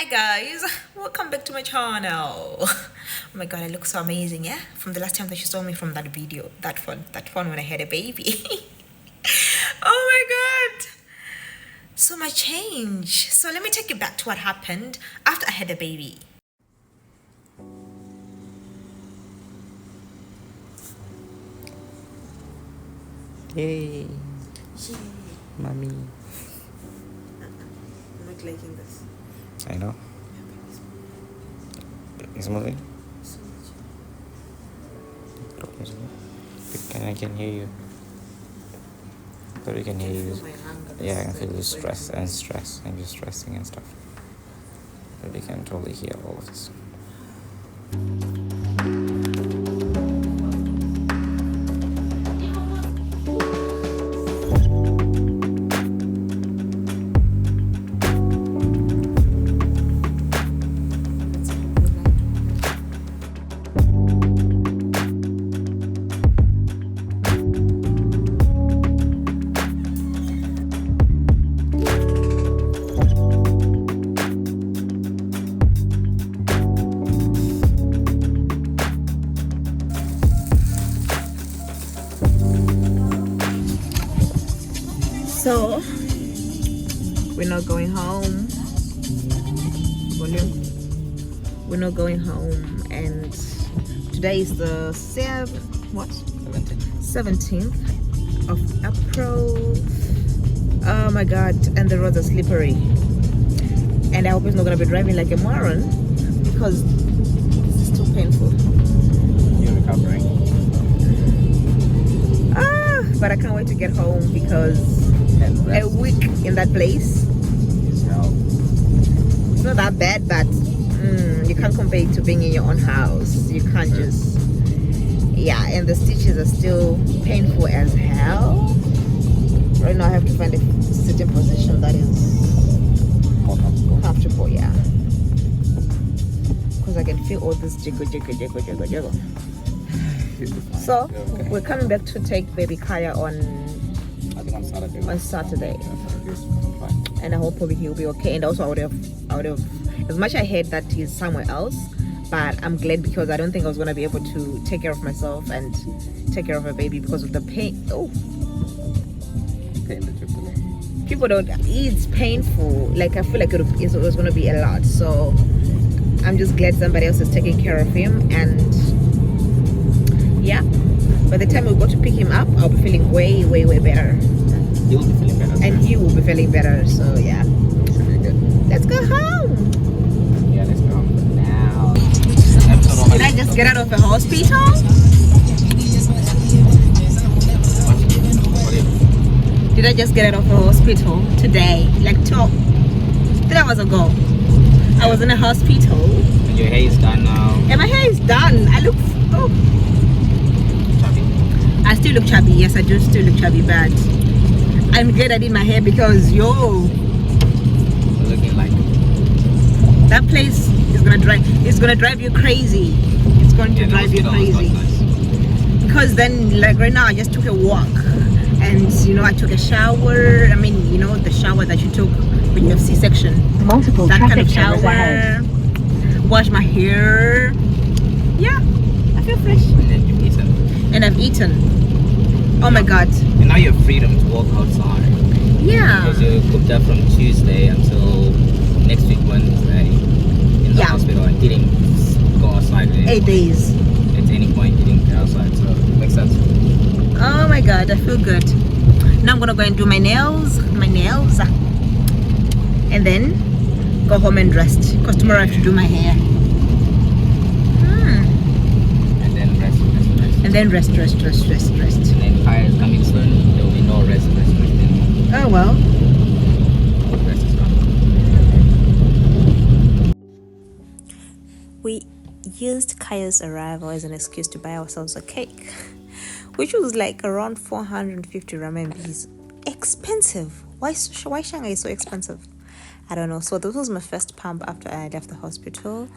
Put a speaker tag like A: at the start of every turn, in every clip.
A: Hi guys, welcome back to my channel. Oh my god, I look so amazing, yeah? From the last time that you saw me from that video, that one when I had a baby. Oh my god, so much change. So let me take you back to what happened after I had a baby.
B: Yay, mommy.
A: I'm not liking this.
B: I know. It's moving. I can hear you. But we can hear you. Yeah, I can feel you stress and you're stressing and stuff. But we can totally hear all of this.
A: So we're not going home. We're not going home, and today is the 17th of April. Oh my god, and the roads are slippery, and I hope it's not gonna be driving like a moron because this is too painful.
B: You're recovering.
A: But I can't wait to get home because a week in that place, it's not that bad, but you can't compare it to being in your own house. You can't just, yeah, and the stitches are still painful as hell. Right now I have to find a sitting position that is comfortable, yeah, because I can feel all this jiggle. So we're coming back to take baby Kaya on Saturday. And I hope probably he'll be okay. And also I would have as much I hate that he's somewhere else, but I'm glad because I don't think I was gonna be able to take care of myself and take care of a baby because of the pain. People don't, it's painful. Like I feel like it was gonna be a lot. So I'm just glad somebody else is taking care of him, and yeah, by the time we go to pick him up, I'll be feeling way better.
B: You'll be feeling better.
A: And he will be feeling better, so yeah.
B: Should be good.
A: Let's go home.
B: Yeah, let's go home for now.
A: Did I just get out of a hospital? Did I just get out of a hospital today? Like 3 hours ago. I was in a hospital.
B: And your hair is done now.
A: And my hair is done. I look,
B: Chubby.
A: I still look chubby. Yes, I do still look chubby, but I'm glad I did my hair because
B: Looking like
A: that place is gonna drive you crazy. It's going to drive you crazy.
B: Nice.
A: Because then, like right now, I just took a walk, and I took a shower. I mean, the shower that you took when you have C-section.
C: Multiple
A: That kind of
C: traffic cameras ahead.
A: shower. Wash my hair. Yeah, I feel fresh.
B: And then you've eaten.
A: And I've eaten. Oh my god.
B: And now you have freedom to walk outside.
A: Yeah.
B: Because you're booked up from Tuesday until next week Wednesday in the hospital, and you didn't go outside at
A: 8 days.
B: At any point you didn't go outside, so it makes sense.
A: Oh my god, I feel good. Now I'm gonna go and do my nails, and then go home and rest because tomorrow I have to do my hair.
B: And then rest.
A: And then rest.
B: And then fire is coming soon, there will be no rest.
A: Oh well.
B: Rest is gone.
D: We used Kaya's arrival as an excuse to buy ourselves a cake, which was like around 450 RMBs. Expensive. Why Shanghai is so expensive? I don't know. So this was my first pump after I left the hospital,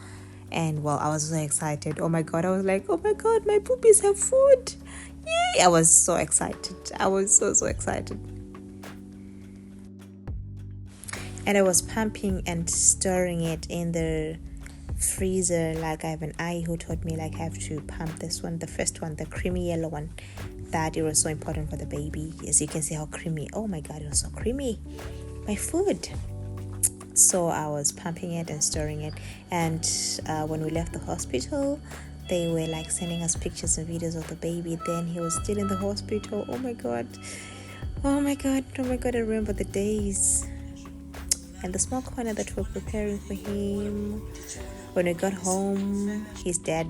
D: and well, I was so excited. Oh my god, I was like, oh my god, my poopies have food. Yay! I was so excited. I was so excited. And it was pumping and storing it in the freezer. Like I have an eye who told me like I have to pump this one, the first one, the creamy yellow one, that it was so important for the baby. As you can see how creamy, oh my god, it was so creamy, my food. So I was pumping it and storing it, and when we left the hospital, they were like sending us pictures and videos of the baby. Then he was still in the hospital. Oh my god, oh my god, oh my god, I remember the days. And the small corner that we're preparing for him. When we got home, he's dead.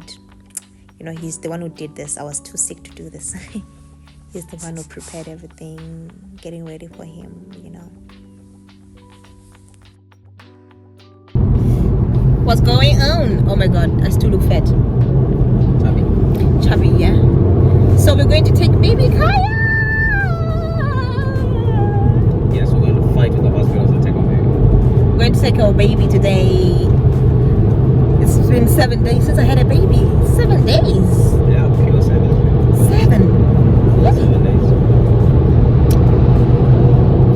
D: You know, he's the one who did this. I was too sick to do this. He's the one who prepared everything, getting ready for him, you know. What's going on? Oh my god, I still look fat. Chubby, yeah. So we're going to take baby Kaya.
B: Yes, we're going to fight with the hospitals and take our baby.
D: We're going to take our baby today. It's been 7 days since I had a baby. 7 days.
B: Yeah, pure 7.
D: 7.
B: 7 days.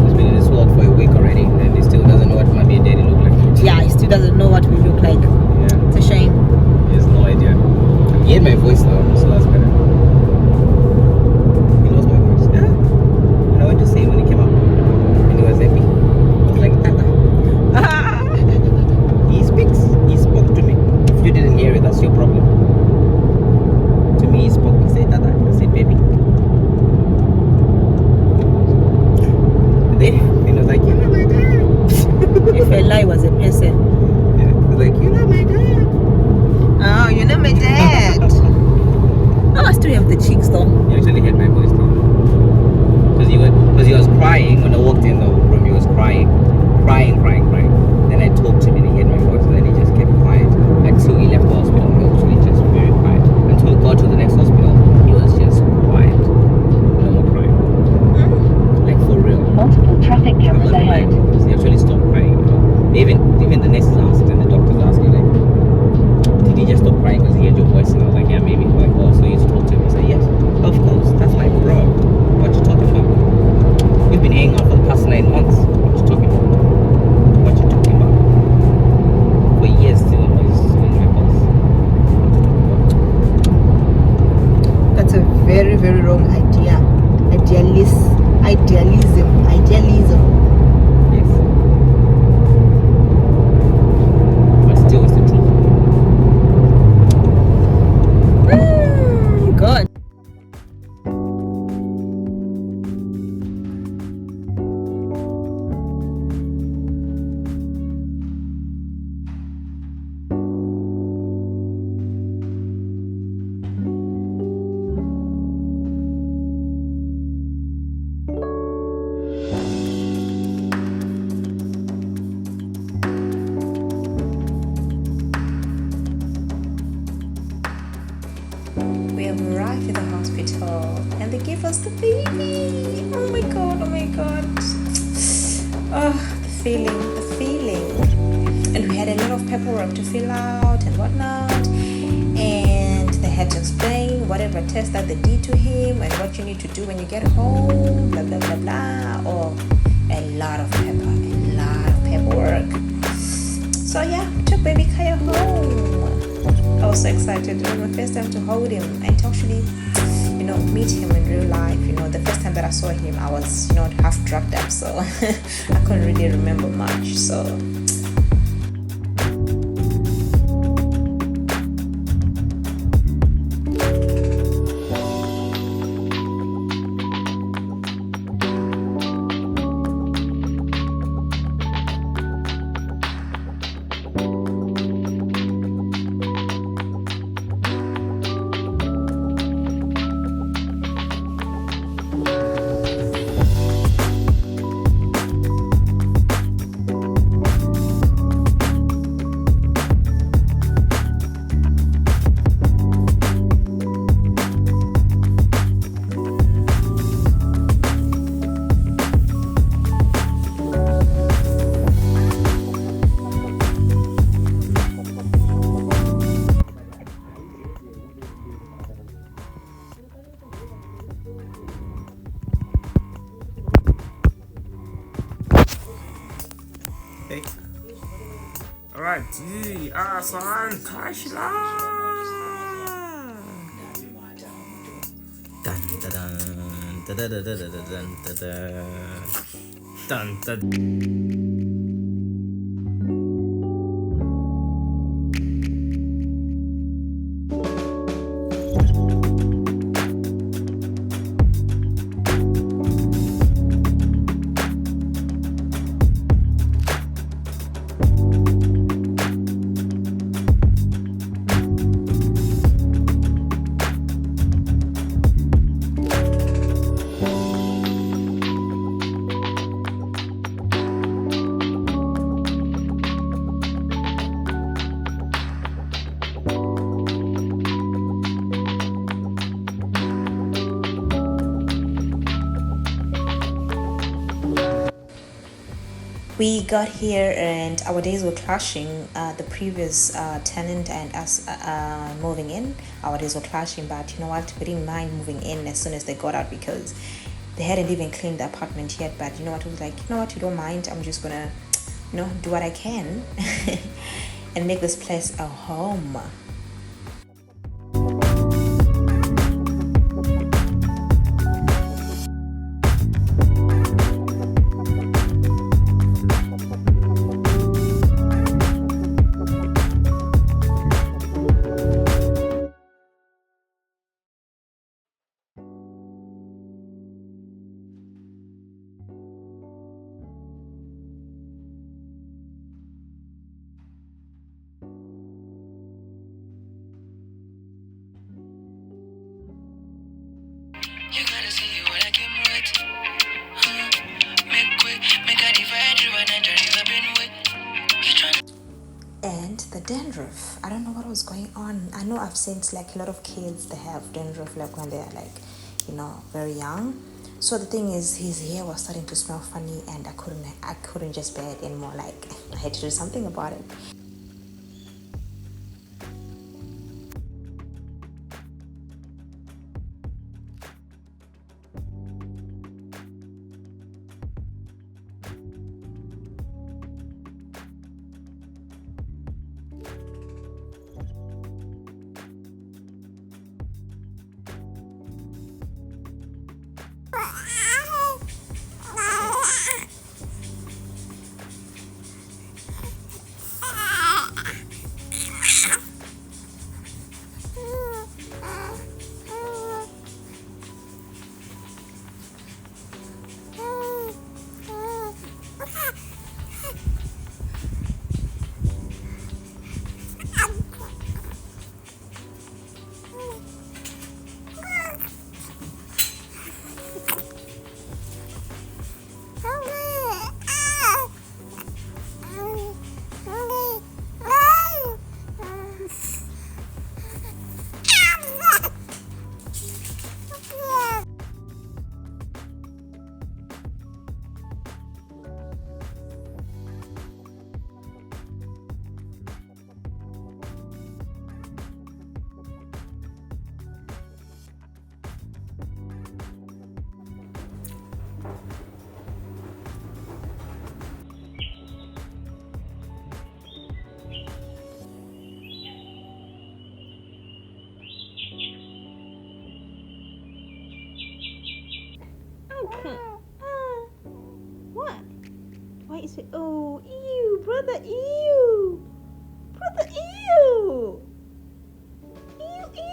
B: He's been in this world for a week already, and he still doesn't know what mommy and daddy look like.
D: Yeah, he still doesn't know what we look like.
B: Yeah.
D: It's a shame.
B: He has no idea. He had my voice now, so that's better. He knows my voice. Yeah. And I went to see him when he came out. And he was happy. He was like, Tata. He speaks. He spoke to me. If you didn't hear it, that's your problem. To me, he spoke. He said, Tata. I said, baby. And then he was like, you know my dad.
D: If Eli was a person.
B: Yeah. He was like, you know my dad.
D: Oh, you know my dad. Oh, I still have the cheeks though.
B: He actually had my voice now. Because he was crying when I walked in the room. He was crying. Then I talked to him and he heard my voice, and then he just kept quiet until he left the hospital. He was actually just very quiet until we got to the next hospital. He was just quiet, no more crying, like for real.
C: Multiple traffic cameras ahead.
B: He actually stopped crying. Even the nurses asked and the doctors asked me like, did he just stop crying because he heard your voice? And I was like, yeah, maybe. Like, oh, so you talked to him? I said, yes, of course. That's my bro. What you talking about? We've been hanging out for the past 9 months. What you talking about? What you talking about? For years still in my boss. What you talking about?
D: That's a very, very wrong idea. Idealism.
B: Yes. But still, it's the truth.
D: Good. We have arrived at the hospital and they gave us the baby. Oh my god. Oh, the feeling. And we had a lot of paperwork to fill out and whatnot. And they had to explain whatever test that they did to him and what you need to do when you get home, blah, blah, blah, blah. Oh, a lot of paperwork. So yeah, took baby Kaya home. I was so excited. It was my first time to hold him and to actually, meet him in real life. The first time that I saw him, I was, half drugged up, so I couldn't really remember much. So
B: Gee, son, tashi Dun dun dun dun dun dun dun dun dun dun.
D: We got here and our days were clashing. The previous tenant and us moving in, our days were clashing. But you know what? We didn't mind moving in as soon as they got out because they hadn't even cleaned the apartment yet. But you know what? It was like, you know what? You don't mind. I'm just gonna, do what I can and make this place a home.
E: You gotta see what I came with. Make way, make a divide you and enter the bin with.
D: And the dandruff, I don't know what was going on. I know I've seen like a lot of kids, they have dandruff like when they're like, very young. So the thing is, his hair was starting to smell funny and I couldn't just bear it anymore. Like I had to do something about it. What? Why is it? Oh, ew, brother, ew, brother, ew, ew, ew.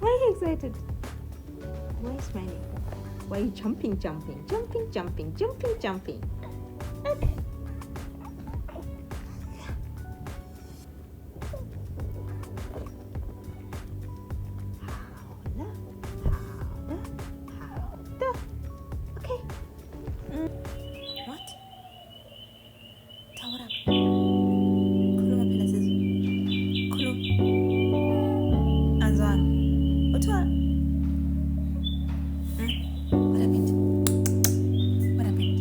D: Why are you excited? Why are you smiling? Why are you jumping? Okay. Okay. What? Tawara. Khuluma phela sisi. Khuluma. Anzwana. Uthwala. What happened? What happened? What happened?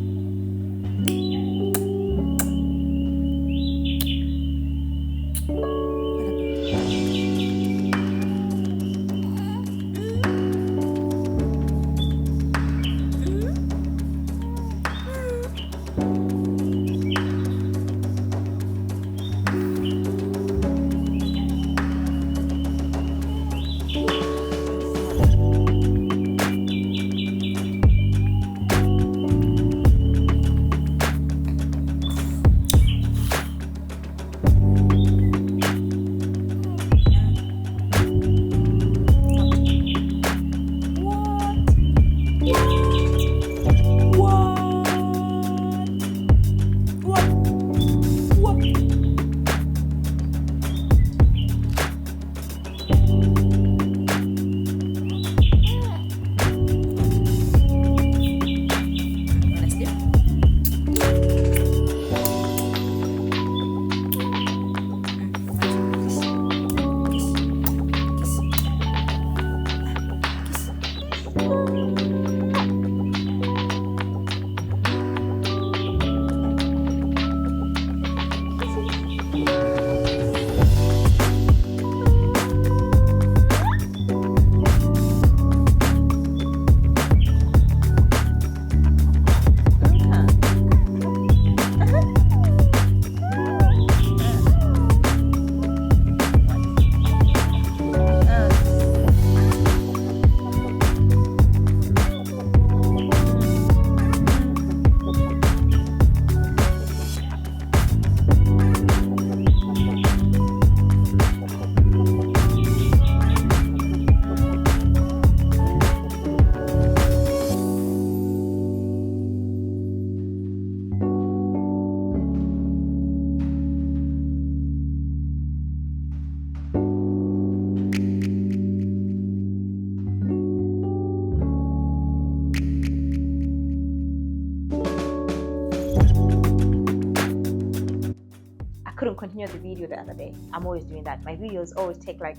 D: Couldn't continue the video the other day. I'm always doing that. My videos always take like,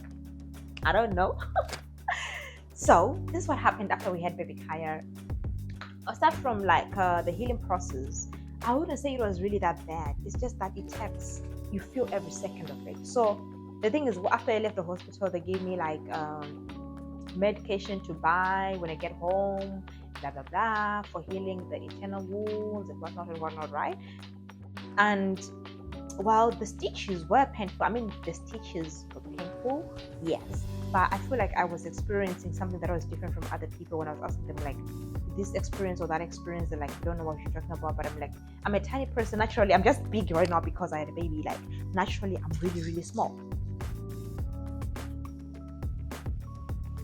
D: I don't know. So this is what happened after we had baby Kaya. I'll start from like the healing process. I wouldn't say it was really that bad. It's just that it takes, you feel every second of it. So the thing is, after I left the hospital, they gave me like medication to buy when I get home, blah blah blah, for healing the internal wounds and whatnot, right? And while the stitches were painful, the stitches were painful, yes, but I feel like I was experiencing something that was different from other people when I was asking them like this experience or that experience. They're like, I don't know what you're talking about, but I'm like, I'm a tiny person naturally. I'm just big right now because I had a baby. Like naturally, I'm really, really small.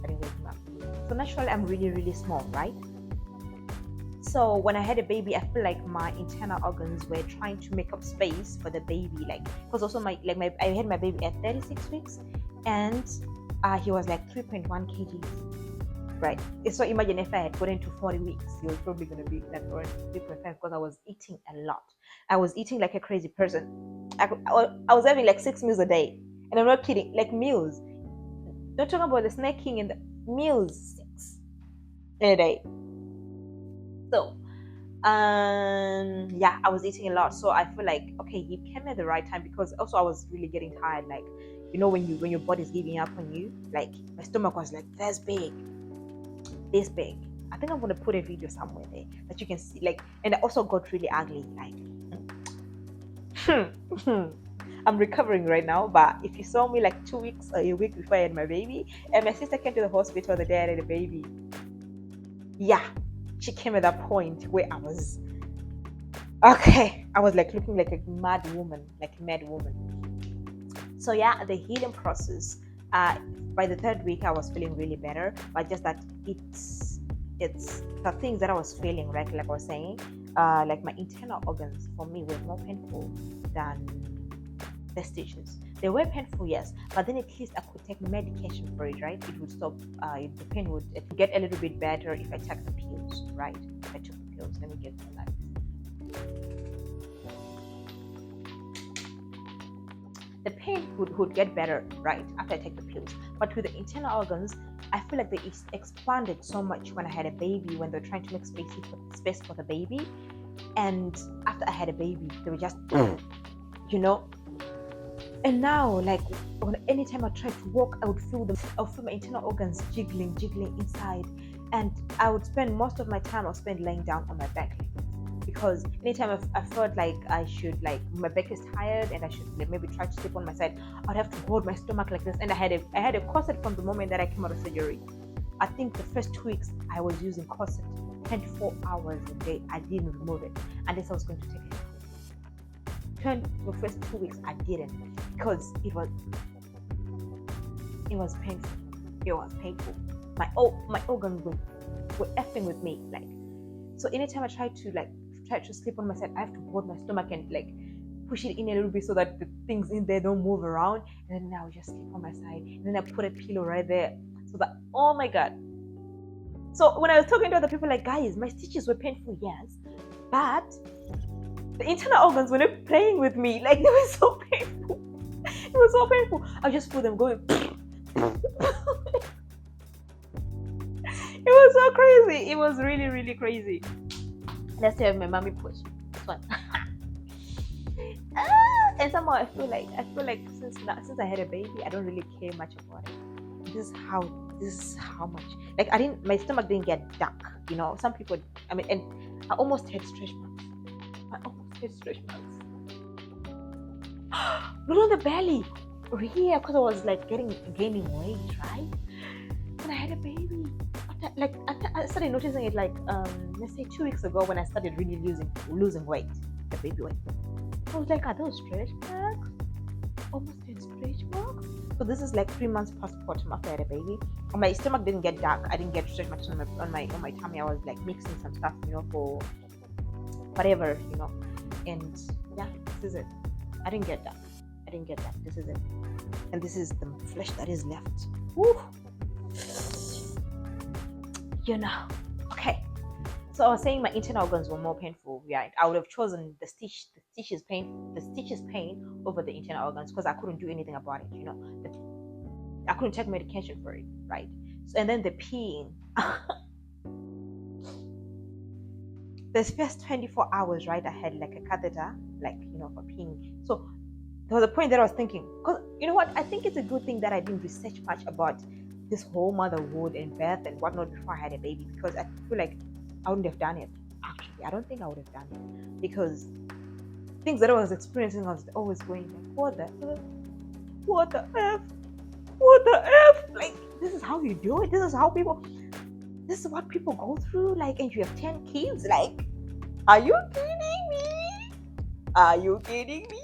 D: I didn't wake him up. So naturally, I'm really, really small, right? So when I had a baby, I feel like my internal organs were trying to make up space for the baby, like because also I had my baby at 36 weeks, and he was like 3.1 kgs, right? So imagine if I had gotten to 40 weeks, he was probably going to be like around 3.5 because I was eating a lot. I was eating like a crazy person. I was having like 6 meals a day, and I'm not kidding, like meals. Don't talk about the snacking and the meals, 6 in a day. So, yeah, I was eating a lot. So I feel like, okay, he came at the right time because also I was really getting tired. Like, you know, when your body's giving up on you, like my stomach was like this big. I think I'm gonna put a video somewhere there that you can see. Like, and it also got really ugly. Like, I'm recovering right now, but if you saw me like 2 weeks or a week before I had my baby, and my sister came to the hospital the day I had a baby, yeah. She came at that point where I was like looking like a mad woman. So yeah, the healing process, by the 3rd week I was feeling really better, but just that it's the things that I was feeling, right? Like I was saying, like my internal organs for me were more painful than the stitches. They were painful, yes, but then at least I could take medication for it, right? It would stop. The pain would get a little bit better if I took the pills, right? If I took the pills. Let me get to that. The pain would get better, right, after I take the pills. But with the internal organs, I feel like they expanded so much when I had a baby, when they're trying to make space for the baby. And after I had a baby, they were just, you know. And now, like, anytime I try to walk, I would feel my internal organs jiggling inside. And I would spend most of my time, I'll spend laying down on my back. Because anytime I felt like I should, like, my back is tired and I should maybe try to sleep on my side, I'd have to hold my stomach like this. And I had a corset from the moment that I came out of surgery. I think the first 2 weeks I was using corset 24 hours a day. I didn't remove it unless I was going to take it out. The first 2 weeks I didn't, because it was painful. It was painful. My organs were effing with me, like. So anytime I try to sleep on my side, I have to hold my stomach and, like, push it in a little bit so that the things in there don't move around. And then I would just sleep on my side. And then I put a pillow right there so that, oh my God. So when I was talking to other people, like, guys, my stitches were painful, yes, but the internal organs were not playing with me. Like, they were so painful. It was so painful. I just feel them going. It was so crazy. It was really, really crazy. Let's say my mommy push. This one. And somehow I feel like since I had a baby, I don't really care much about it. This is how much. Like, my stomach didn't get dark. You know, some people. I mean, and I almost had stretch marks. Not on the belly. Here, because I was, like, gaining weight, right? When I had a baby. I started noticing it, like, let's say 2 weeks ago, when I started really losing weight, the baby weight. I was like, are those stretch marks? Almost had stretch marks. So this is like 3 months postpartum after I had a baby. And my stomach didn't get dark. I didn't get stretch marks on my tummy. I was, like, mixing some stuff, you know, for whatever, you know. And yeah, this is it. I didn't get that. This is it. And this is the flesh that is left. Woo! You know. Okay. So I was saying my internal organs were more painful, right? I would have chosen the stitches pain over the internal organs, because I couldn't do anything about it, you know. I couldn't take medication for it, right? So, and then the peeing. The first 24 hours, right, I had, like, a catheter, like, you know, for peeing. So there was a point that I was thinking, because, you know what, I think it's a good thing that I didn't research much about this whole motherhood and birth and whatnot before I had a baby, because I feel like I wouldn't have done it. Actually, I don't think I would have done it, because things that I was experiencing, I was always going like, what the F? Like, this is how you do it? This is what people go through? Like, and you have 10 kids? Like, are you kidding me?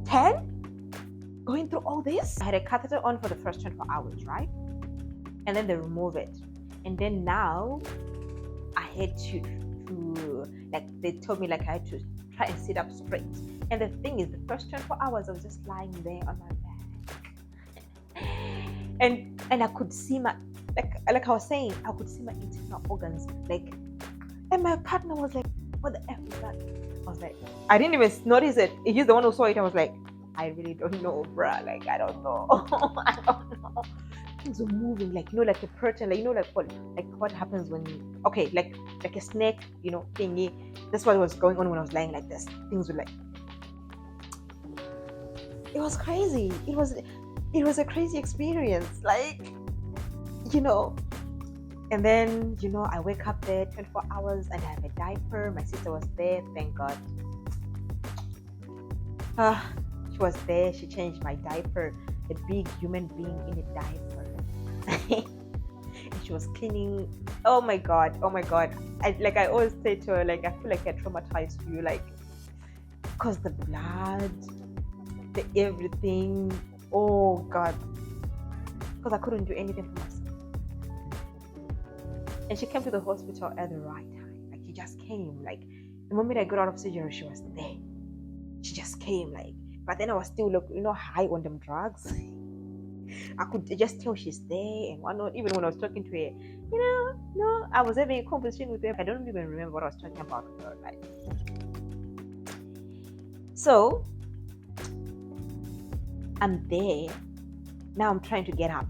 D: 10? Going through all this? I had a catheter on for the first 24 hours, right? And then they remove it. And then now I had to like, they told me, like, I had to try and sit up straight. And the thing is, the first 24 hours I was just lying there on my back. And I could see my, like I was saying, I could see my internal organs, like, and my partner was like, what the F is that? I was like, I didn't even notice it. He's the one who saw it. I was like, I really don't know, bruh. Like, I don't know. I don't know. Things were moving, like, you know, like a curtain, like, you know, like what happens when like a snake, you know, thingy. That's what was going on when I was lying like this. Things were like, it was crazy. It was a crazy experience, like, you know. And then, you know, I wake up there 24 hours and I have a diaper. My sister was there, thank God. She was there. She changed my diaper. A big human being in a diaper. And she was cleaning. Oh my God. I always say to her, like, I feel like I traumatized you, like, because the blood, the everything. Oh God. Because I couldn't do anything for myself.
A: And she came to the hospital at the right time. Like, she just came. Like, the moment I got out of surgery, she was there. She just came. Like, but then I was still, high on them drugs. I could just tell she's there and whatnot. Even when I was talking to her, no, I was having a conversation with her. I don't even remember what I was talking about with her. Like, so I'm there. Now I'm trying to get up.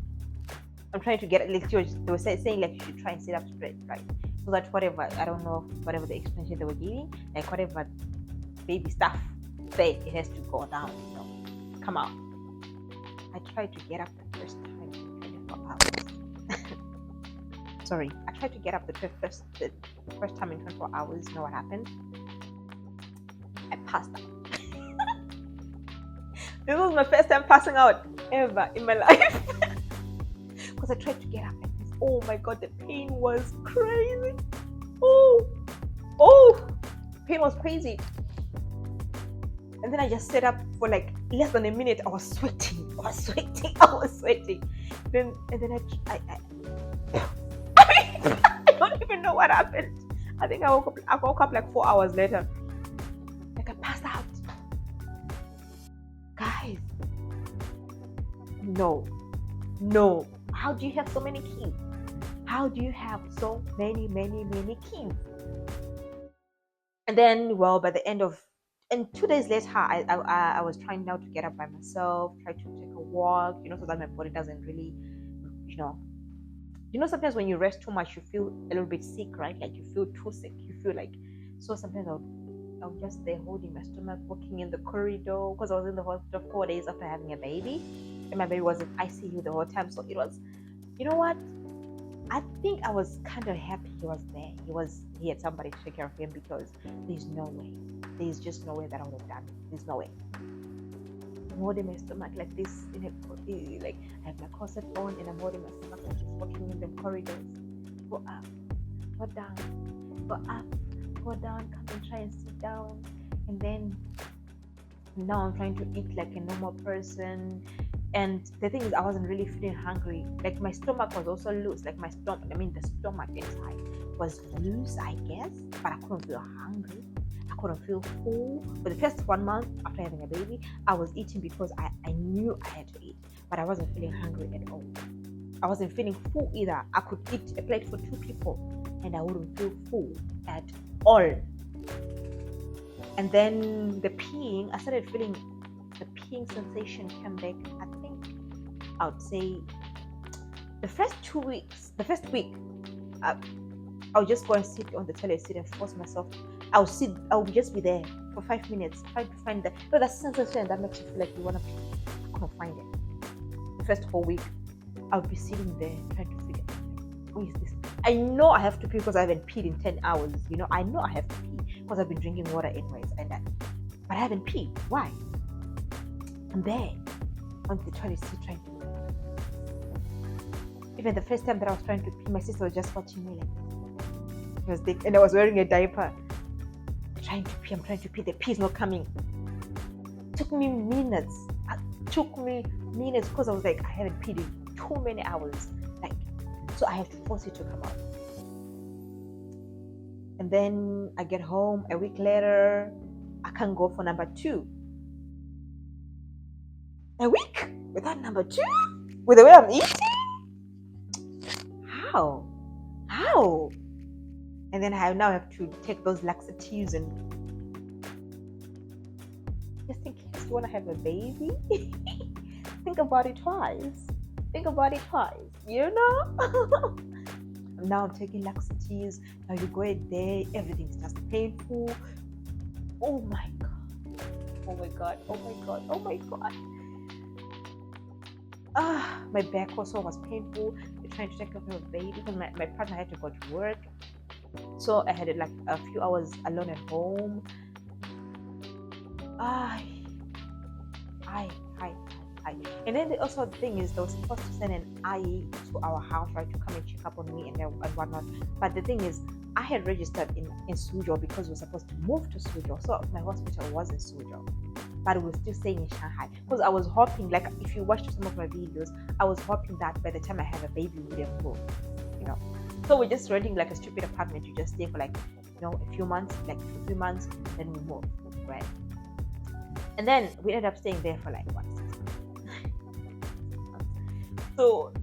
A: I'm trying to get, like, they were saying, like, you should try and sit up straight, right? So that whatever, I don't know, whatever the explanation they were giving, like, whatever baby stuff there, it has to go down, come out. I tried to get up the first time in 24 hours. Sorry, I tried to get up the first time in 24 hours. You know what happened? I passed out. This was my first time passing out ever in my life. Because I tried to get up like this. Oh my god, the pain was crazy. Pain was crazy. And then I just sat up for like less than a minute. I was sweating. Then I don't even know what happened. I think I woke up like 4 hours later. Like, I passed out. Guys, no. How do you have so many kids? How do you have so many kids? And then, by the end of, and 2 days later, I was trying now to get up by myself, try to take a walk, so that my body doesn't really, sometimes when you rest too much, you feel a little bit sick, right? Like, you feel too sick. You feel like, so sometimes I was just there holding my stomach, walking in the corridor, because I was in the hospital 4 days after having a baby, and my baby was in ICU the whole time. So it was, you know what? I think I was kind of happy he was there. He had somebody to take care of him, because there's just no way that I would have done it. There's no way. I'm holding my stomach like this, like I have my corset on and I'm holding my stomach like just walking in the corridors. Go up, go down, go up, go down, come and try and sit down. And then now I'm trying to eat like a normal person. And the thing is, I wasn't really feeling hungry. Like, my stomach was also loose. Like, the stomach inside was loose, I guess, but I couldn't feel hungry. I couldn't feel full. For the first 1 month after having a baby, I was eating because I knew I had to eat, but I wasn't feeling hungry at all. I wasn't feeling full either. I could eat a plate for 2 people and I wouldn't feel full at all. And then the peeing, I started feeling the peeing sensation came back. I would say the first week, I would just go and sit on the toilet seat and force myself. I would just be there for 5 minutes, trying to find that sensation that makes you feel like you want to pee. I couldn't find it. The first whole week, I would be sitting there trying to figure out, who is this? I know I have to pee because I haven't peed in 10 hours. I know I have to pee because I've been drinking water anyways, but I haven't peed. Why? I'm there on the toilet seat trying to. Even the first time that I was trying to pee, my sister was just watching me like this. It was big, and I was wearing a diaper. I'm trying to pee. The pee is not coming. It took me minutes. Because I was like, I haven't peed in too many hours. So I have to force it to come out. And then I get home a week later. I can't go for number 2. A week without number 2? With the way I'm eating? How? And then I now have to take those laxatives and just in case you want to have a baby, think about it twice. Now I'm taking laxatives. Now you go a day, everything's just painful. Oh my god. My back also was painful. They're trying to take care of a baby because my partner had to go to work. So I had like a few hours alone at home. And then also the thing is, they were supposed to send an IE to our house, right, to come and check up on me and whatnot. But the thing is, I had registered in Suzhou because we were supposed to move to Suzhou. So my hospital was in Suzhou, but we were still staying in Shanghai. Because I was hoping, like, if you watched some of my videos, I was hoping that by the time I have a baby, we would have moved,
D: So we're just renting like a stupid apartment to just stay for like, a few months, like 2-3 months, then we move, right? And then we ended up staying there for like what, 6 months. So,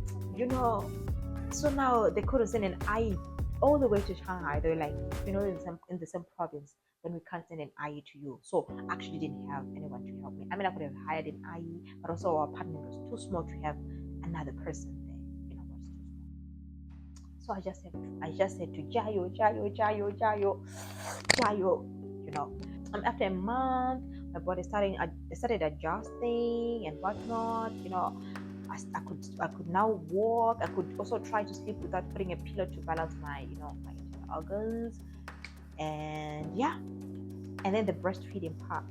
D: so now they couldn't send an IE all the way to Shanghai. They were like, in the same province, then we can't send an IE to you. So I actually didn't have anyone to help me. I mean, I could have hired an IE, but also our apartment was too small to have another person there. Was too small. So I just said to Jayo. After a month, my body started adjusting and whatnot. I could now walk. I could also try to sleep without putting a pillow to balance my my internal organs. And yeah, and then the breastfeeding part.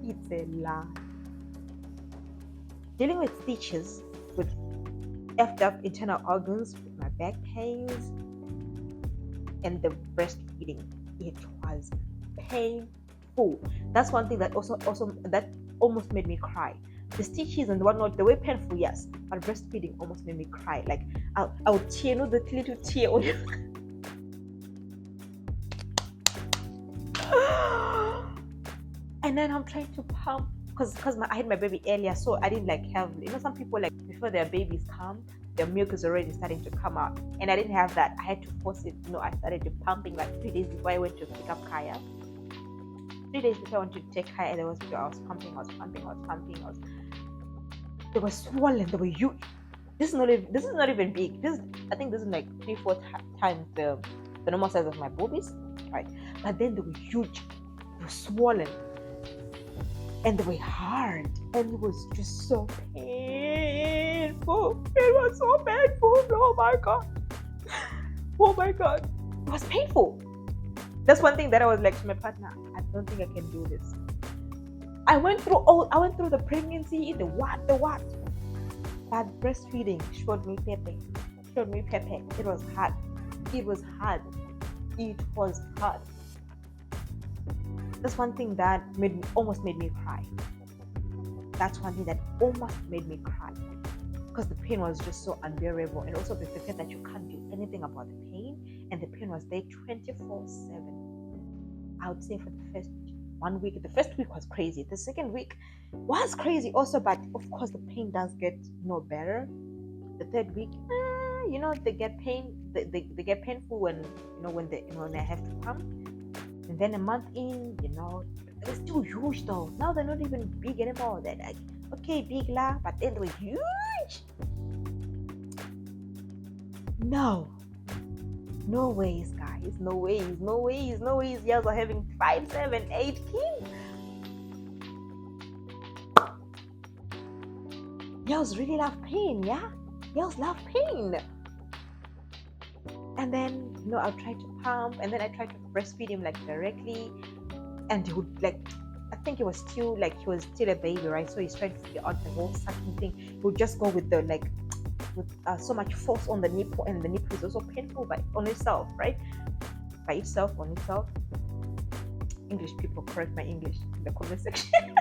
D: It's a lie. Dealing with stitches, with effed up internal organs, with my back pains, and the breastfeeding, it was painful. That's one thing that also that almost made me cry. The stitches and whatnot, they were painful, yes, but breastfeeding almost made me cry. Like I would tear, the little tear on and then I'm trying to pump because I had my baby earlier, so I didn't have, some people like before their babies come, their milk is already starting to come out, and I didn't have that. I had to force it. I started to pumping like 3 days before I went to pick up Kaya. 3 days before I went to take Kaya, I was pumping. They were swollen. They were huge. This is not even big. I think this is like 3-4 times the normal size of my boobies, right? But then they were huge. They were swollen. And they were hard, and it was just so painful. It was so painful. Oh my god, it was painful. That's one thing that I was like to my partner, I don't think I can do this. I went through the pregnancy, the what, but breastfeeding showed me pepe. It was hard. That's one thing that almost made me cry. Because the pain was just so unbearable, and also the fact that you can't do anything about the pain, and the pain was there 24/7. I would say for the first 1 week. The first week was crazy. The second week was crazy also, but of course the pain does get better. The third week, they get they get painful when when they have to pump. And then a month in, they're still huge though. Now they're not even big anymore. They're like, okay, big la, but then they were huge. No ways, guys. No ways. Girls are having 5, 7, 8 kids. Girls really love pain, yeah? Girls love pain. And then, I'll try to pump, and then I try to breastfeed him directly, and he would I think he was still a baby, right? So he's trying to figure out the whole sucking thing. He would just go with so much force on the nipple, and the nipple is also painful on itself, right? By itself, on itself. English people, correct my English in the comment section.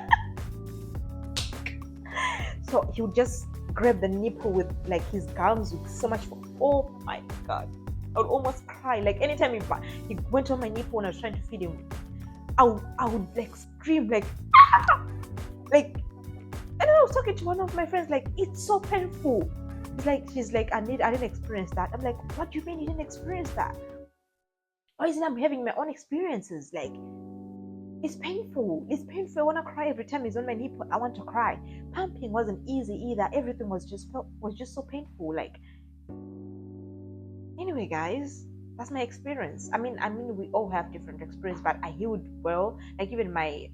D: So he would just grab the nipple with his gums with so much force. Oh my god. I would almost cry. Anytime he went on my nipple when I was trying to feed him, I would scream ah! And then I was talking to one of my friends, it's so painful. She's like, I didn't experience that. I'm like, what do you mean you didn't experience that? Why isn't I'm having my own experiences? It's painful. I want to cry every time he's on my nipple. I want to cry. Pumping wasn't easy either. Everything was just so painful. Anyway, guys, that's my experience. I mean, we all have different experience, but I healed well. Even my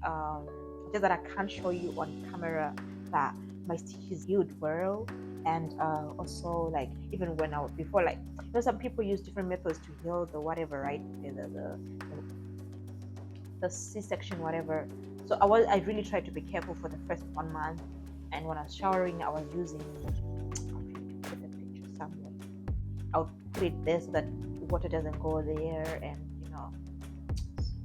D: just that I can't show you on camera, that my stitches healed well, and also even when before some people use different methods to heal the whatever, right? The C-section, whatever. So I really tried to be careful for the first 1 month, and when I was showering, I was using. I'll put the picture somewhere. I'll put it there so that water doesn't go there, and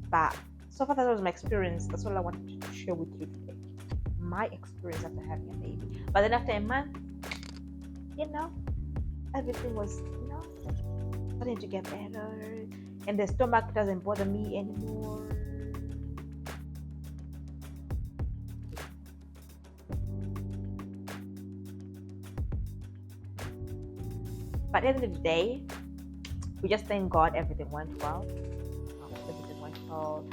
D: but so far that was my experience. That's all I wanted to share with you today, my experience after having a baby. But then after a month, everything was, starting to get better, and the stomach doesn't bother me anymore. But at the end of the day, we just thank God everything went well. Everything went well.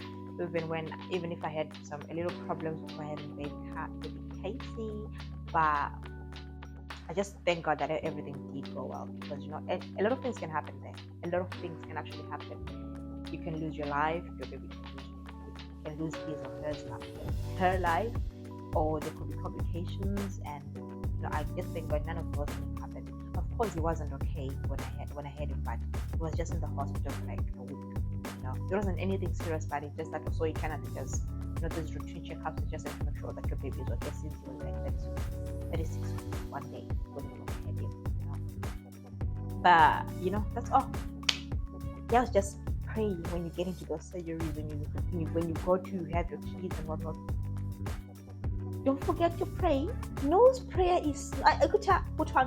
D: Even if I had a little problems with my baby Casey, but I just thank God that everything did go well, because a lot of things can happen there. A lot of things can actually happen. You can lose your life, your baby can lose his or her life, or there could be complications, and I just thank God none of those things happened. Of course, he wasn't okay when I had him, but he was just in the hospital for like a week. There wasn't anything serious, but it just so he kind of just those routine checkups just to make sure that your baby is okay, since he was like 36 weeks one day when we had him. But that's all. Just pray when you get into those surgeries, when you go to have your kids and whatnot. Don't forget to pray. No prayer is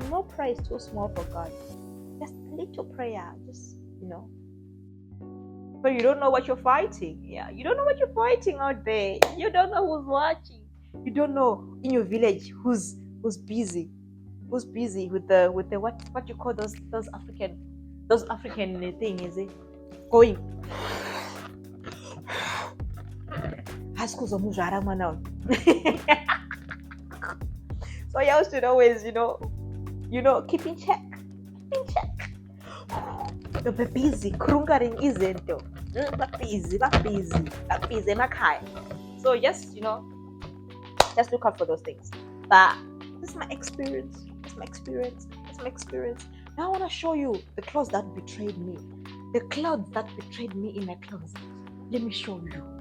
D: no prayer is too small for God. Just a little prayer, But you don't know what you're fighting. Yeah, you don't know what you're fighting out there. You don't know who's watching. You don't know in your village who's busy with the what you call those African thing, is it going? So you should always keep in check. You're busy. Krungaring isn't though. Busy emakhaya. So just look out for those things. But this is my experience. Now I want to show you the clothes that betrayed me. The clothes that betrayed me in my closet. Let me show you.